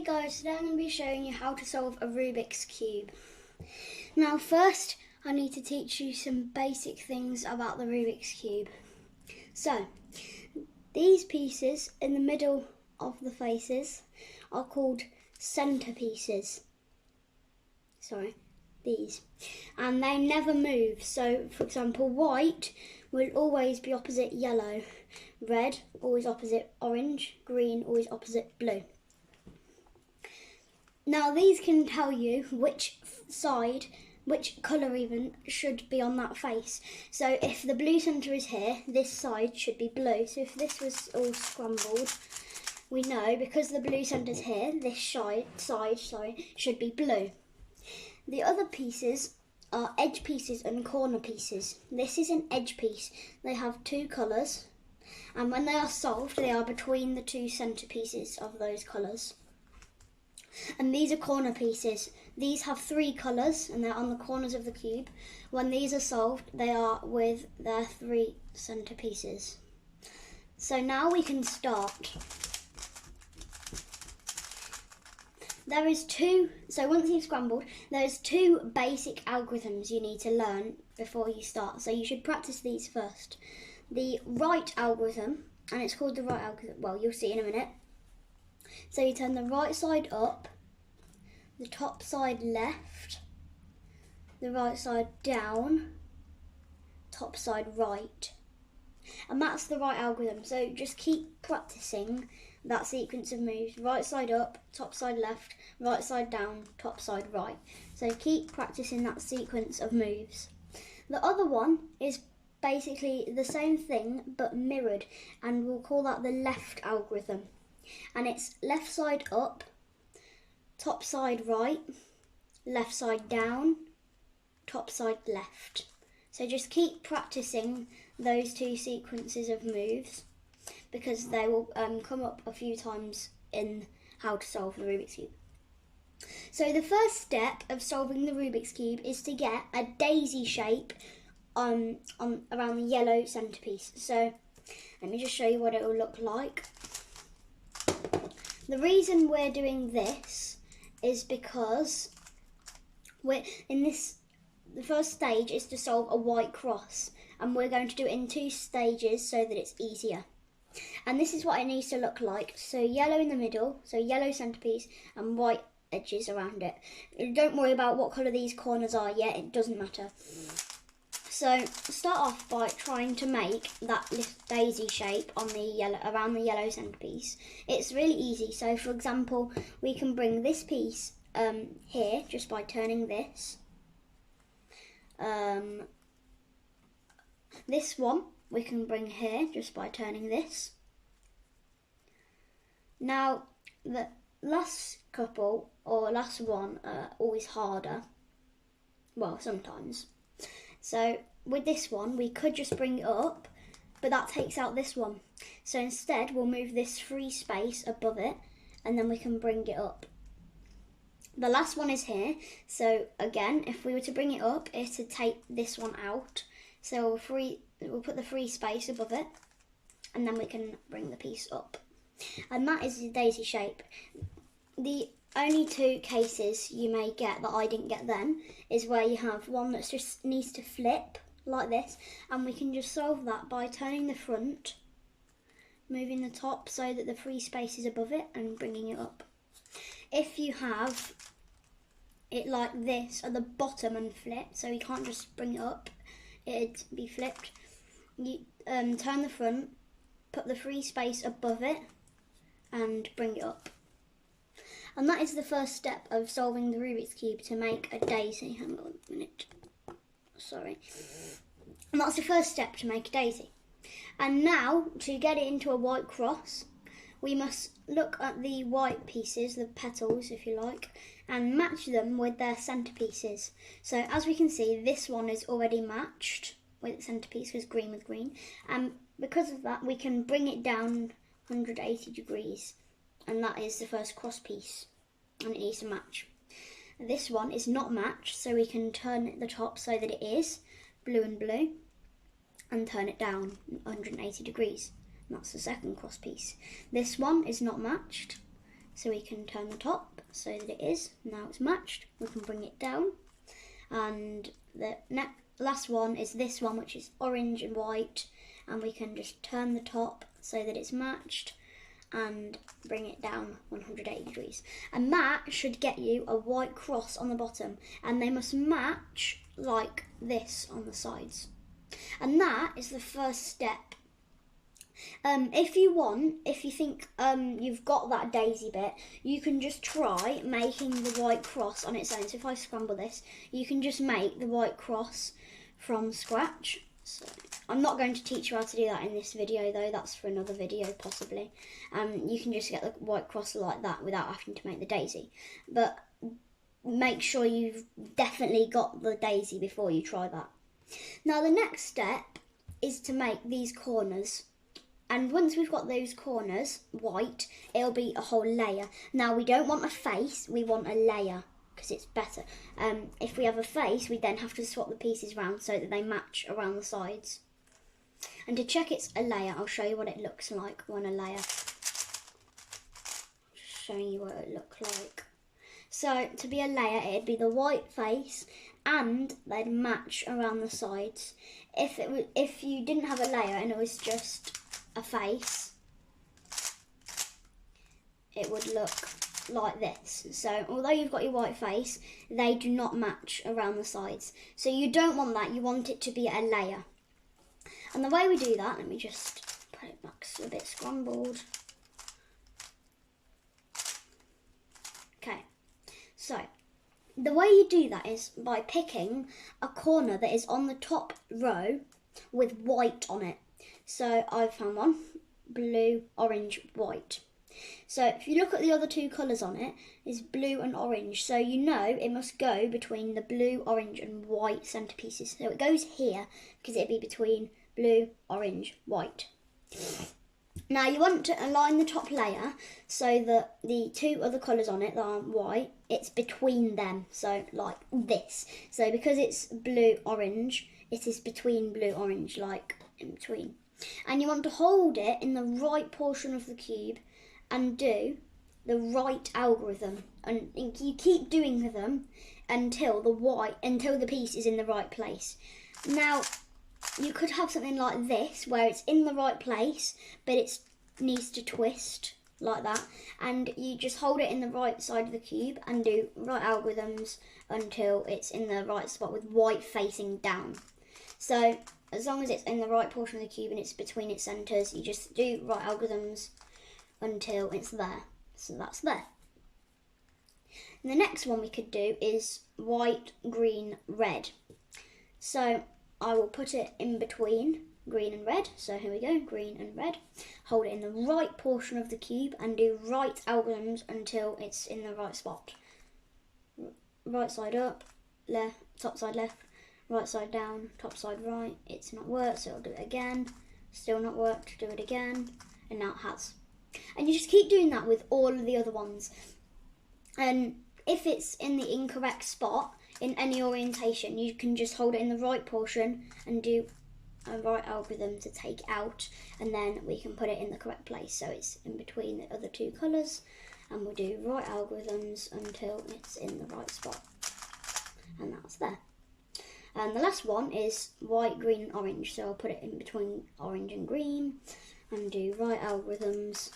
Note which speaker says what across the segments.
Speaker 1: Hey guys, today I'm going to be showing you how to solve a Rubik's Cube. Now first I need to teach you some basic things about the Rubik's Cube. So, these pieces in the middle of the faces are called centerpieces. These. And they never move. So for example, white will always be opposite yellow, red always opposite orange, green always opposite blue. Now these can tell you which colour even should be on that face. So if the blue centre is here, this side should be blue. So if this was all scrambled, we know because the blue centre's here, this side should be blue. The other pieces are edge pieces and corner pieces. This is an edge piece. They have two colours, and when they are solved, they are between the two centre pieces of those colours. And these are corner pieces. These have three colours and they're on the corners of the cube. When these are solved, they are with their three centre pieces. So now we can start. So once you've scrambled, there's two basic algorithms you need to learn before you start. So you should practice these first. The right algorithm, and it's called the right algorithm, well, you'll see in a minute. So you turn the right side up, the top side left, the right side down, top side right. And that's the right algorithm. So just keep practicing that sequence of moves. Right side up, top side left, right side down, top side right. So keep practicing that sequence of moves. The other one is basically the same thing but mirrored, and we'll call that the left algorithm. And it's left side up, top side right, left side down, top side left. So just keep practicing those two sequences of moves because they will come up a few times in how to solve the Rubik's Cube. So the first step of solving the Rubik's Cube is to get a daisy shape around the yellow centerpiece. So let me just show you what it will look like. The reason we're doing this is because the first stage is to solve a white cross, and we're going to do it in two stages so that it's easier. And this is what it needs to look like. So yellow in the middle, so yellow centerpiece and white edges around it. Don't worry about what colour these corners are yet, it doesn't matter. So start off by trying to make that daisy shape on around the yellow centerpiece. It's really easy. So for example, we can bring this piece here just by turning this. This one we can bring here just by turning this. Now the last couple or last one are always harder. Well, sometimes. So with this one, we could just bring it up, but that takes out this one. So instead, we'll move this free space above it, and then we can bring it up. The last one is here. So again, if we were to bring it up, it's to take this one out. So we'll put the free space above it, and then we can bring the piece up. And that is the daisy shape. The only two cases you may get that I didn't get then is where you have one that just needs to flip like this, and we can just solve that by turning the front, moving the top so that the free space is above it and bringing it up. If you have it like this at the bottom and flip, so you can't just bring it up, it'd be flipped, you turn the front, put the free space above it and bring it up. And that is the first step of solving the Rubik's Cube, to make a daisy. Hang on a minute. Sorry. And that's the first step, to make a daisy. And now, to get it into a white cross, we must look at the white pieces, the petals if you like, and match them with their centerpieces. So as we can see, this one is already matched with its centerpiece, because green with green. And because of that, we can bring it down 180 degrees. And that is the first cross piece, and it needs to match. This one is not matched, so we can turn the top so that it is blue and blue, and turn it down 180 degrees. And that's the second cross piece. This one is not matched, So we can turn the top so that it is. Now it's matched. We can bring it down. And the last one is this one, which is orange and white. And we can just turn the top so that it's matched and bring it down 180 degrees. And that should get you a white cross on the bottom. And they must match like this on the sides. And that is the first step. If you think you've got that daisy bit, you can just try making the white cross on its own. So if I scramble this, you can just make the white cross from scratch. So I'm not going to teach you how to do that in this video though, that's for another video possibly. You can just get the white cross like that without having to make the daisy. But make sure you've definitely got the daisy before you try that. Now the next step is to make these corners. And once we've got those corners white, it'll be a whole layer. Now we don't want a face, we want a layer because it's better. If we have a face, we then have to swap the pieces around so that they match around the sides. And to check it's a layer, I'll show you what it looks like when a layer. Showing you what it looks like. So to be a layer, it'd be the white face and they'd match around the sides. If you didn't have a layer and it was just a face, it would look like this. So although you've got your white face, they do not match around the sides. So you don't want that, you want it to be a layer. And the way we do that, let me just put it back a bit scrambled. Okay, so the way you do that is by picking a corner that is on the top row with white on it. So I've found one, blue, orange, white. So if you look at the other two colours on it, is blue and orange. So you know it must go between the blue, orange and white centerpieces. So it goes here because it'd be between blue, orange, white. Now you want to align the top layer so that the two other colours on it that aren't white, it's between them. So like this. So because it's blue, orange, it is between blue, orange, like in between. And you want to hold it in the right portion of the cube and do the right algorithm. And you keep doing them until the piece is in the right place. Now, you could have something like this where it's in the right place, but it needs to twist like that. And you just hold it in the right side of the cube and do right algorithms until it's in the right spot with white facing down. So as long as it's in the right portion of the cube and it's between its centres, you just do right algorithms until it's there. So that's there. And the next one we could do is white, green, red. So I will put it in between green and red. So here we go, green and red. Hold it in the right portion of the cube and do right algorithms until it's in the right spot. Right side up, left, top side left, right side down, top side right. It's not worked, so I'll do it again. Still not worked, do it again, and now it has. And you just keep doing that with all of the other ones. And if it's in the incorrect spot in any orientation, you can just hold it in the right portion and do a right algorithm to take out, and then we can put it in the correct place. So it's in between the other two colours, and we'll do right algorithms until it's in the right spot. And that's there. And the last one is white, green and orange. So I'll put it in between orange and green and do right algorithms.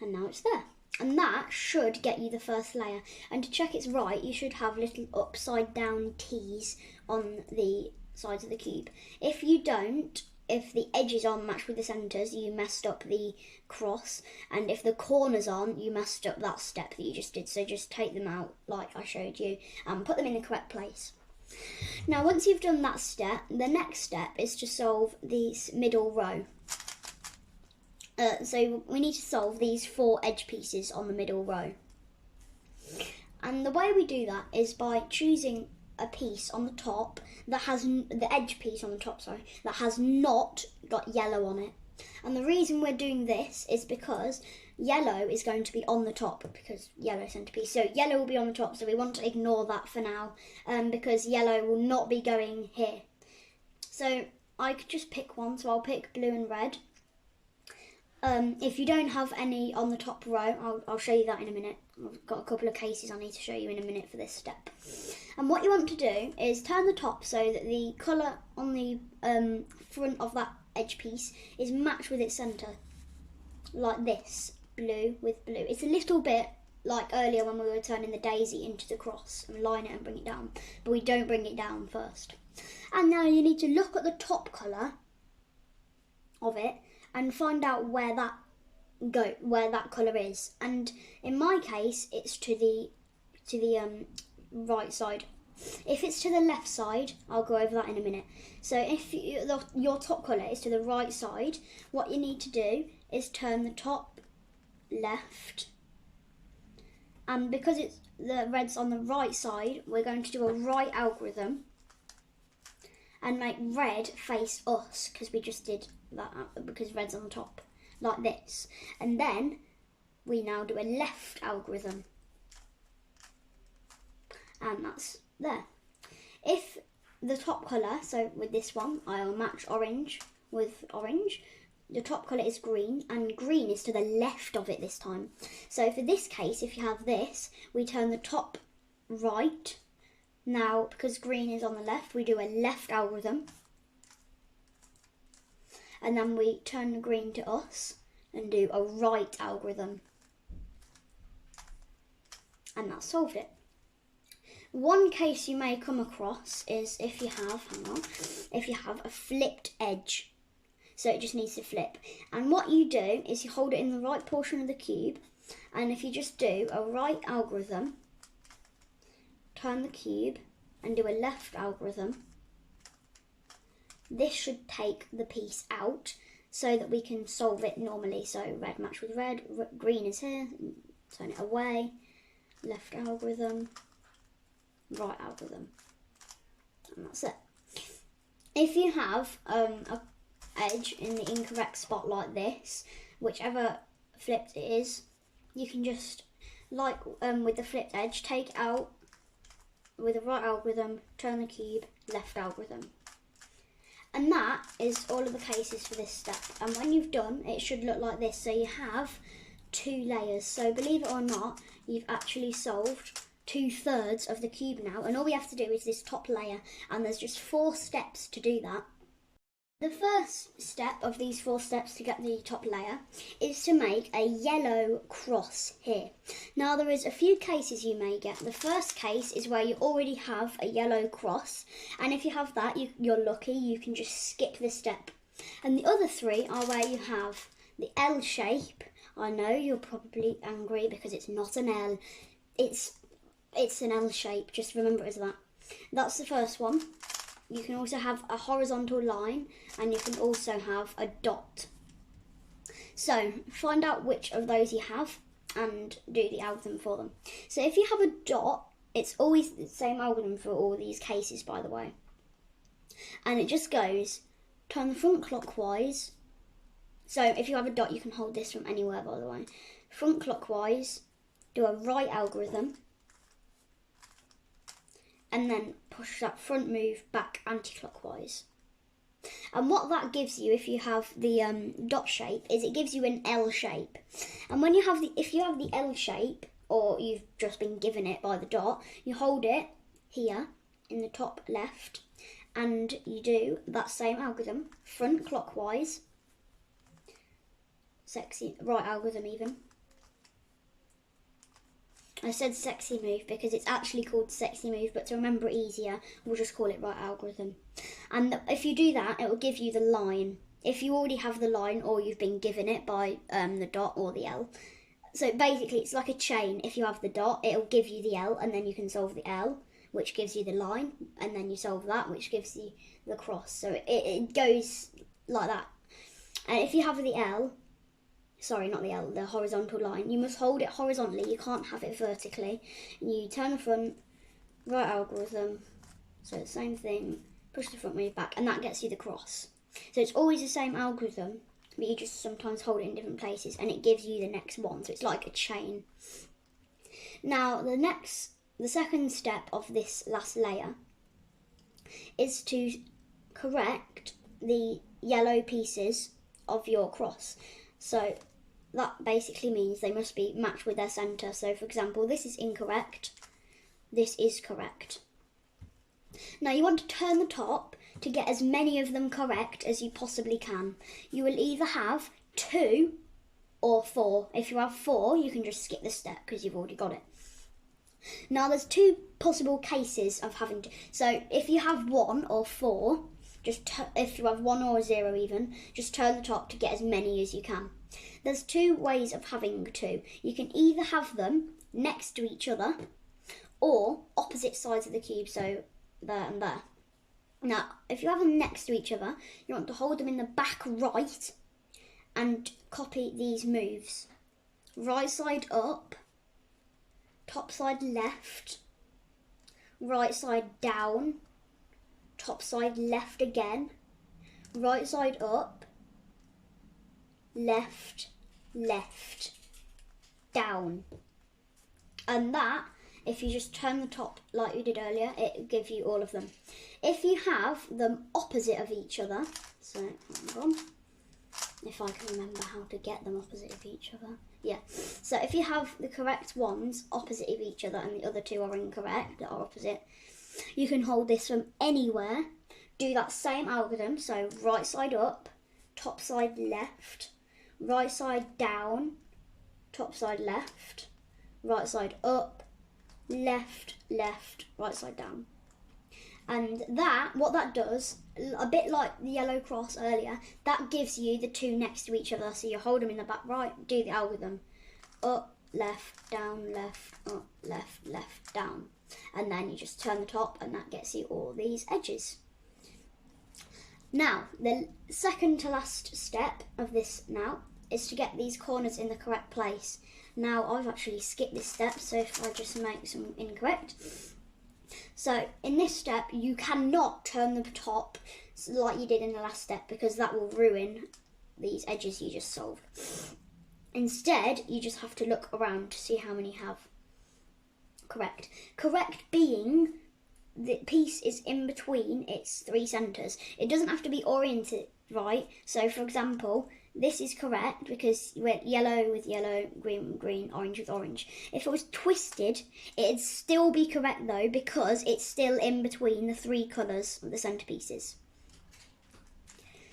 Speaker 1: And now it's there. And that should get you the first layer. And to check it's right, you should have little upside down T's on the sides of the cube. If you don't, if the edges aren't matched with the centres, you messed up the cross. And if the corners aren't, you messed up that step that you just did. So just take them out like I showed you and put them in the correct place. Now once you've done that step, the next step is to solve this middle row. So we need to solve these 4 edge pieces on the middle row. And the way we do that is by choosing a piece on the top that has, the edge piece on the top, sorry, that has not got yellow on it. And the reason we're doing this is because yellow is going to be on the top, because yellow centerpiece. So yellow will be on the top, so we want to ignore that for now, because yellow will not be going here. So I could just pick one, so I'll pick blue and red. If you don't have any on the top row, I'll show you that in a minute. I've got a couple of cases I need to show you in a minute for this step. And what you want to do is turn the top so that the colour on the front of that edge piece is matched with its centre. Like this, blue with blue. It's a little bit like earlier when we were turning the daisy into the cross and line it and bring it down. But we don't bring it down first. And now you need to look at the top colour of it and find out where that colour is. And in my case, it's to the right side. If it's to the left side, I'll go over that in a minute. So if your top colour is to the right side, what you need to do is turn the top left. And because the red's on the right side, we're going to do a right algorithm and make red face us, because we just did that because red's on top, like this. And then we now do a left algorithm. And that's there. If the top colour, so with this one, I'll match orange with orange. The top colour is green, and green is to the left of it this time. So for this case, if you have this, we turn the top right. Now, because green is on the left, we do a left algorithm. And then we turn the green to us and do a right algorithm. And that solved it. One case you may come across is if you have a flipped edge. So it just needs to flip. And what you do is you hold it in the right portion of the cube, and if you just do a right algorithm, turn the cube and do a left algorithm, this should take the piece out so that we can solve it normally. So red match with red, green is here, turn it away, left algorithm, right algorithm, and that's it. If you have a edge in the incorrect spot like this, whichever flipped it is, you can just, like with the flipped edge, take it out with the right algorithm, turn the cube, left algorithm. And that is all of the cases for this step. And when you've done, it should look like this. So you have 2 layers. So believe it or not, you've actually solved 2/3 of the cube now. And all we have to do is this top layer. And there's just 4 steps to do that. The first step of these 4 steps to get the top layer is to make a yellow cross here. Now there is a few cases you may get. The first case is where you already have a yellow cross, and if you have that, you're lucky, you can just skip this step. And the other 3 are where you have the L shape. I know you're probably angry because it's not an L. It's an L shape, just remember it as that. That's the first one. You can also have a horizontal line, and you can also have a dot. So find out which of those you have and do the algorithm for them. So if you have a dot, it's always the same algorithm for all these cases, by the way. And it just goes, turn the front clockwise. So if you have a dot, you can hold this from anywhere, by the way. Front clockwise, do a right algorithm, and then push that front move back anti-clockwise. And what that gives you, if you have the dot shape, is it gives you an L shape. And when you have if you have the L shape, or you've just been given it by the dot, you hold it here in the top left, and you do that same algorithm, front clockwise, sexy right algorithm even. I said sexy move because it's actually called sexy move, but to remember it easier, we'll just call it right algorithm. And if you do that, it will give you the line. If you already have the line, or you've been given it by the dot or the L. So basically, it's like a chain. If you have the dot, it'll give you the L, and then you can solve the L, which gives you the line, and then you solve that, which gives you the cross. So it goes like that. And if you have the L, sorry, not the L, the horizontal line, you must hold it horizontally, you can't have it vertically. You turn the front, right algorithm, so the same thing, push the front move back, and that gets you the cross. So it's always the same algorithm, but you just sometimes hold it in different places, and it gives you the next one, so it's like a chain. Now, the second step of this last layer is to correct the yellow pieces of your cross. So that basically means they must be matched with their centre. So for example, this is incorrect, this is correct. Now you want to turn the top to get as many of them correct as you possibly can. You will either have 2 or 4. If you have 4, you can just skip this step because you've already got it. Now there's 2 possible cases of having to. So if you have 1 or 4, if you have 1 or 0 even, just turn the top to get as many as you can. There's 2 ways of having 2. You can either have them next to each other or opposite sides of the cube, so there and there. Now, if you have them next to each other, you want to hold them in the back right and copy these moves. Right side up, top side left, right side down, top side left again, right side up, left, left, down. And that, if you just turn the top like you did earlier, it will give you all of them. If you have them opposite of each other, so hang on, if I can remember how to get them opposite of each other. Yeah, so if you have the correct ones opposite of each other and the other 2 are incorrect, that are opposite, you can hold this from anywhere, do that same algorithm, so right side up, top side left, right side down, top side left, right side up, left, left, right side down. And that, what that does, a bit like the yellow cross earlier, that gives you the 2 next to each other. So you hold them in the back right, do the algorithm. Up, left, down, left, up, left, left, down. And then you just turn the top and that gets you all these edges. Now, the second to last step of this now is to get these corners in the correct place. Now, I've actually skipped this step, so if I just make some incorrect. So, in this step, you cannot turn the top like you did in the last step because that will ruin these edges you just solved. Instead, you just have to look around to see how many have correct. Correct being the piece is in between its 3 centres. It doesn't have to be oriented right. So, for example, this is correct because you went yellow with yellow, green with green, orange with orange. If it was twisted, it'd still be correct though because it's still in between the 3 colours of the centrepieces.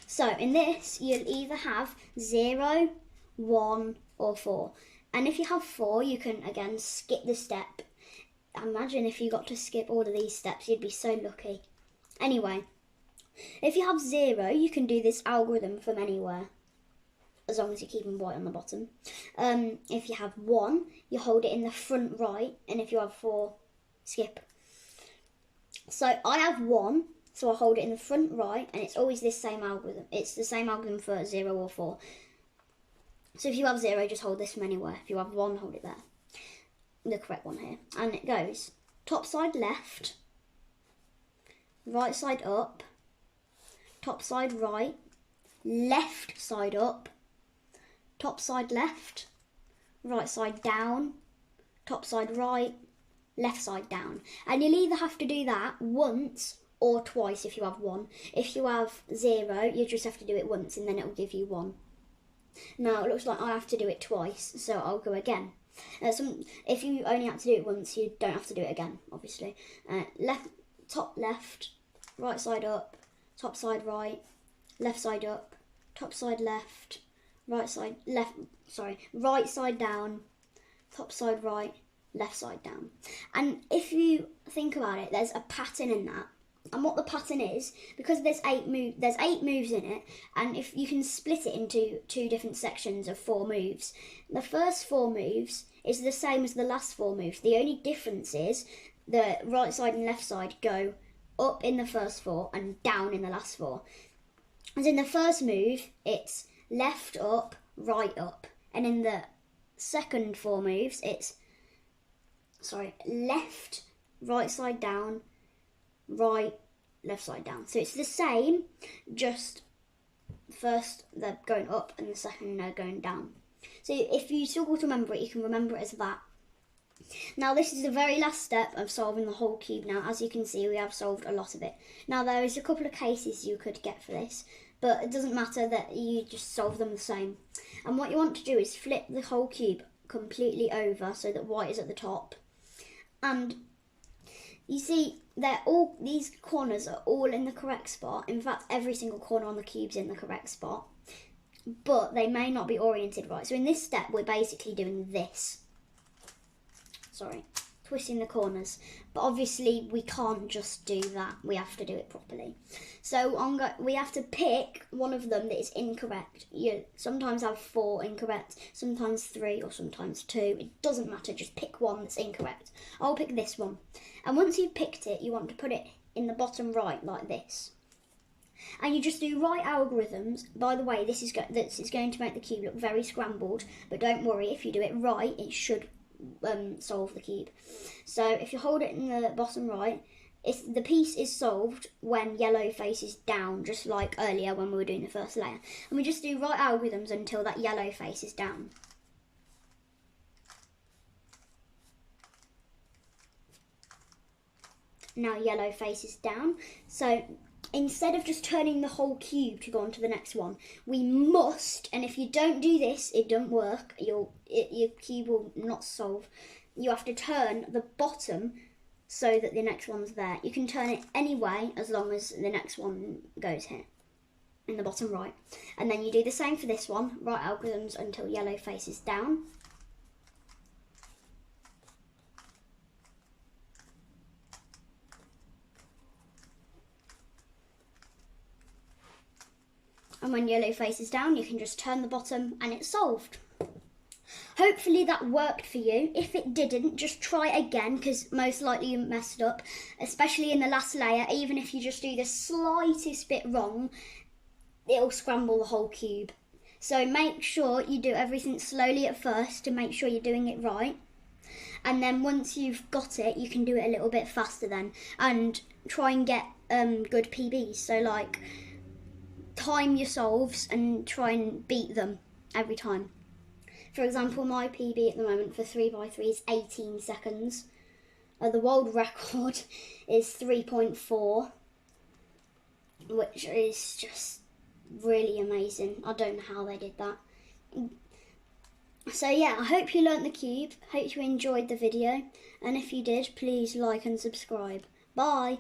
Speaker 1: So in this, you'll either have 0, 1 or 4. And if you have 4, you can again skip the step. Imagine if you got to skip all of these steps, you'd be so lucky. Anyway, if you have 0, you can do this algorithm from anywhere, as long as you keep them white on the bottom. If you have 1, you hold it in the front right, and if you have 4, skip. So I have 1, so I hold it in the front right, and it's always this same algorithm. It's the same algorithm for 0 or 4. So if you have 0, just hold this from anywhere. If you have 1, hold it there. The correct one here. And it goes top side left, right side up, top side right, left side up, top side left, right side down, top side right, left side down. And you'll either have to do that once or twice if you have 1. If you have 0, you just have to do it once and then it will give you 1. Now it looks like I have to do it twice, so I'll go again. If you only have to do it once, you don't have to do it again, obviously. Top left, right side up, top side right, left side up, top side left, right side down, top side right, left side down. And if you think about it, there's a pattern in that. And what the pattern is, because there's 8 moves in it, and if you can split it into 2 different sections of 4 moves, the first 4 moves is the same as the last 4 moves. The only difference is the right side and left side go up in the first 4 and down in the last 4. As in the first move, it's left up, right up, and in the second 4 moves, it's left, right side down, right, left side down. So it's the same, just first they're going up and the second they're going down. So if you struggle to remember it, you can remember it as that. Now this is the very last step of solving the whole cube now. As you can see, we have solved a lot of it. Now there is a couple of cases you could get for this. but it doesn't matter, that you just solve them the same. And what you want to do is flip the whole cube completely over so that white is at the top. And you see, these corners are all in the correct spot. In fact, every single corner on the cube's in the correct spot, but they may not be oriented right. So in this step, we're basically doing this. Sorry, twisting the corners. But obviously, we can't just do that. We have to do it properly. So we have to pick one of them that is incorrect. You sometimes have 4 incorrect, sometimes 3, or sometimes 2. It doesn't matter, just pick one that's incorrect. I'll pick this one. And once you've picked it, you want to put it in the bottom right, like this. And you just do right algorithms. By the way, this is going to make the cube look very scrambled, but don't worry, if you do it right, it should solve the cube. So if you hold it in the bottom right, the piece is solved when yellow faces down, just like earlier when we were doing the first layer. And we just do right algorithms until that yellow face is down. Now yellow face is down. So instead of just turning the whole cube to go on to the next one, we must, and if you don't do this, it don't work, your cube will not solve. You have to turn the bottom so that the next one's there. You can turn it any way as long as the next one goes here, in the bottom right. And then you do the same for this one, right algorithms until yellow face is down. And when yellow face is down, you can just turn the bottom and it's solved. Hopefully that worked for you. If it didn't, just try again, because most likely you messed up, especially in the last layer. Even if you just do the slightest bit wrong, it'll scramble the whole cube. So make sure you do everything slowly at first to make sure you're doing it right. And then once you've got it, you can do it a little bit faster then. And try and get good PBs. So like, time your solves and try and beat them every time. For example, my PB at the moment for 3x3 is 18 seconds. The world record is 3.4, which is just really amazing. I don't know how they did that. So yeah, I hope you learnt the cube. Hope you enjoyed the video. And if you did, please like and subscribe. Bye!